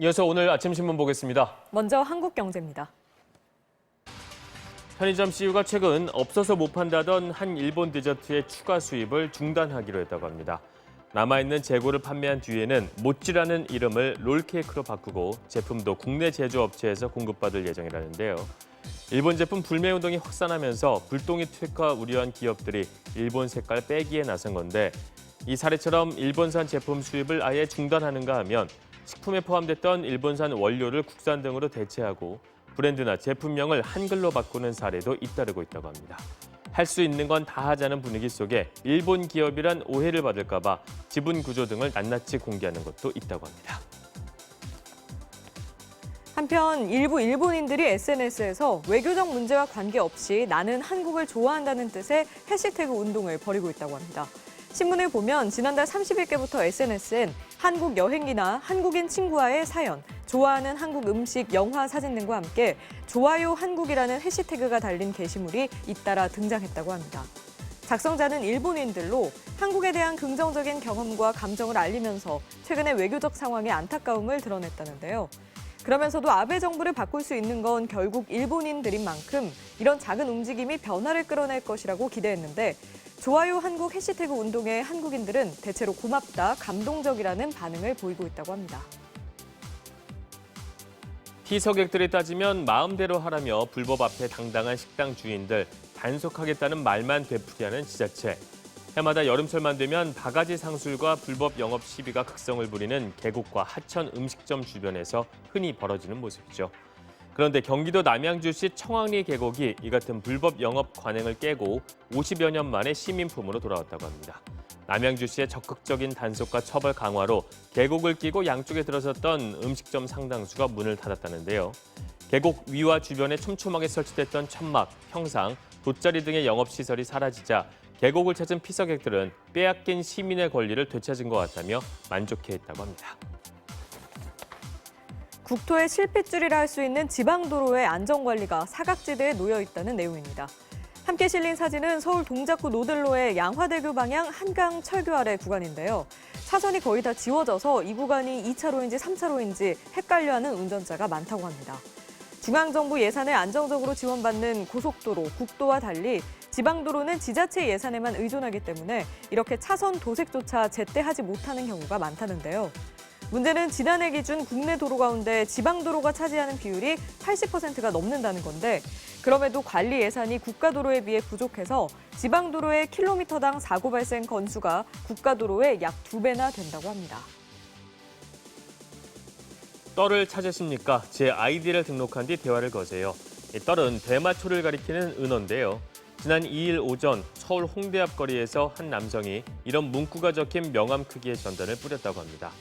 이어서 오늘 아침 신문 보겠습니다. 먼저 한국경제입니다. 편의점 CEO가 최근 없어서 못 판다던 한 일본 디저트의 추가 수입을 중단하기로 했다고 합니다. 남아있는 재고를 판매한 뒤에는 모찌라는 이름을 롤케이크로 바꾸고 제품도 국내 제조업체에서 공급받을 예정이라는데요. 일본 제품 불매 운동이 확산하면서 불똥이 퇴화 우려한 기업들이 일본 색깔 빼기에 나선 건데 이 사례처럼 일본산 제품 수입을 아예 중단하는가 하면 식품에 포함됐던 일본산 원료를 국산 등으로 대체하고 브랜드나 제품명을 한글로 바꾸는 사례도 잇따르고 있다고 합니다. 할 수 있는 건 다 하자는 분위기 속에 일본 기업이란 오해를 받을까 봐 지분 구조 등을 낱낱이 공개하는 것도 있다고 합니다. 한편 일부 일본인들이 SNS에서 외교적 문제와 관계없이 나는 한국을 좋아한다는 뜻의 해시태그 운동을 벌이고 있다고 합니다. 신문을 보면 지난달 30일께부터 SNS엔 한국 여행기나 한국인 친구와의 사연, 좋아하는 한국 음식, 영화 사진 등과 함께 좋아요 한국이라는 해시태그가 달린 게시물이 잇따라 등장했다고 합니다. 작성자는 일본인들로 한국에 대한 긍정적인 경험과 감정을 알리면서 최근의 외교적 상황에 안타까움을 드러냈다는데요. 그러면서도 아베 정부를 바꿀 수 있는 건 결국 일본인들인 만큼 이런 작은 움직임이 변화를 끌어낼 것이라고 기대했는데 좋아요 한국 해시태그 운동에 한국인들은 대체로 고맙다, 감동적이라는 반응을 보이고 있다고 합니다. 피서객들이 따지면 마음대로 하라며 불법 앞에 당당한 식당 주인들, 단속하겠다는 말만 되풀이하는 지자체. 해마다 여름철만 되면 바가지 상술과 불법 영업 시비가 극성을 부리는 계곡과 하천 음식점 주변에서 흔히 벌어지는 모습이죠. 그런데 경기도 남양주시 청왕리 계곡이 이 같은 불법 영업 관행을 깨고 50여 년 만에 시민품으로 돌아왔다고 합니다. 남양주시의 적극적인 단속과 처벌 강화로 계곡을 끼고 양쪽에 들어섰던 음식점 상당수가 문을 닫았다는데요. 계곡 위와 주변에 촘촘하게 설치됐던 천막, 형상, 돗자리 등의 영업시설이 사라지자 계곡을 찾은 피서객들은 빼앗긴 시민의 권리를 되찾은 것 같다며 만족해했다고 합니다. 국토의 실핏줄이라 할 수 있는 지방도로의 안전관리가 사각지대에 놓여 있다는 내용입니다. 함께 실린 사진은 서울 동작구 노들로의 양화대교 방향 한강 철교 아래 구간인데요. 차선이 거의 다 지워져서 이 구간이 2차로인지 3차로인지 헷갈려하는 운전자가 많다고 합니다. 중앙정부 예산을 안정적으로 지원받는 고속도로, 국도와 달리 지방도로는 지자체 예산에만 의존하기 때문에 이렇게 차선 도색조차 제때 하지 못하는 경우가 많다는데요. 문제는 지난해 기준 국내 도로 가운데 지방도로가 차지하는 비율이 80%가 넘는다는 건데 그럼에도 관리 예산이 국가도로에 비해 부족해서 지방도로의 킬로미터당 사고 발생 건수가 국가도로의 약 2배나 된다고 합니다. 떨을 찾으십니까? 제 아이디를 등록한 뒤 대화를 거세요. 이 떨은 대마초를 가리키는 은어인데요. 지난 2일 오전 서울 홍대 앞 거리에서 한 남성이 이런 문구가 적힌 명함 크기의 전단을 뿌렸다고 합니다.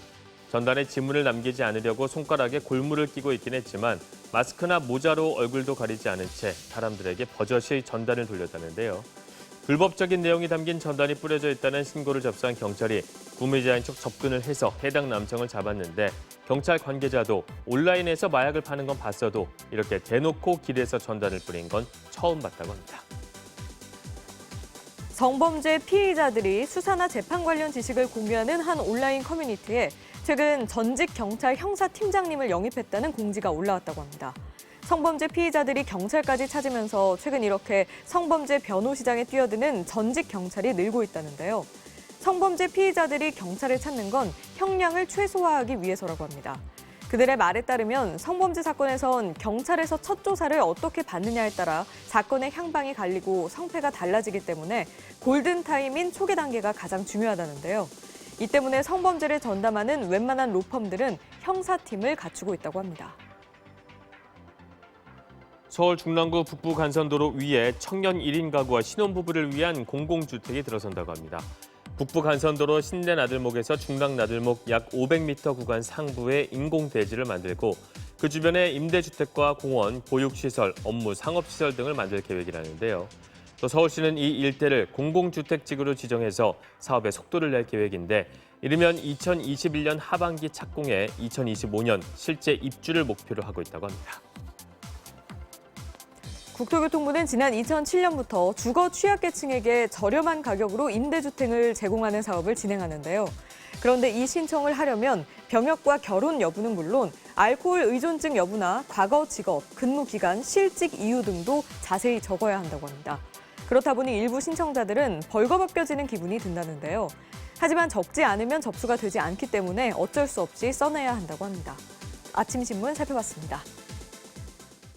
전단에 지문을 남기지 않으려고 손가락에 골무를 끼고 있긴 했지만 마스크나 모자로 얼굴도 가리지 않은 채 사람들에게 버젓이 전단을 돌렸다는데요. 불법적인 내용이 담긴 전단이 뿌려져 있다는 신고를 접수한 경찰이 구매자인 척 접근을 해서 해당 남성을 잡았는데 경찰 관계자도 온라인에서 마약을 파는 건 봤어도 이렇게 대놓고 길에서 전단을 뿌린 건 처음 봤다고 합니다. 성범죄 피의자들이 수사나 재판 관련 지식을 공유하는 한 온라인 커뮤니티에 최근 전직 경찰 형사팀장님을 영입했다는 공지가 올라왔다고 합니다. 성범죄 피의자들이 경찰까지 찾으면서 최근 이렇게 성범죄 변호시장에 뛰어드는 전직 경찰이 늘고 있다는데요. 성범죄 피의자들이 경찰을 찾는 건 형량을 최소화하기 위해서라고 합니다. 그들의 말에 따르면 성범죄 사건에선 경찰에서 첫 조사를 어떻게 받느냐에 따라 사건의 향방이 갈리고 성패가 달라지기 때문에 골든타임인 초기 단계가 가장 중요하다는데요. 이 때문에 성범죄를 전담하는 웬만한 로펌들은 형사팀을 갖추고 있다고 합니다. 서울 중랑구 북부 간선도로 위에 청년 1인 가구와 신혼부부를 위한 공공주택이 들어선다고 합니다. 북부 간선도로 신내나들목에서 중랑나들목 약 500m 구간 상부에 인공대지를 만들고 그 주변에 임대주택과 공원, 보육시설, 업무, 상업시설 등을 만들 계획이라는데요. 또 서울시는 이 일대를 공공주택지구로 지정해서 사업에 속도를 낼 계획인데 이르면 2021년 하반기 착공에 2025년 실제 입주를 목표로 하고 있다고 합니다. 국토교통부는 지난 2007년부터 주거 취약계층에게 저렴한 가격으로 임대주택을 제공하는 사업을 진행하는데요. 그런데 이 신청을 하려면 병역과 결혼 여부는 물론 알코올 의존증 여부나 과거 직업, 근무 기간, 실직 이유 등도 자세히 적어야 한다고 합니다. 그렇다 보니 일부 신청자들은 벌거벗겨지는 기분이 든다는데요. 하지만 적지 않으면 접수가 되지 않기 때문에 어쩔 수 없이 써내야 한다고 합니다. 아침 신문 살펴봤습니다.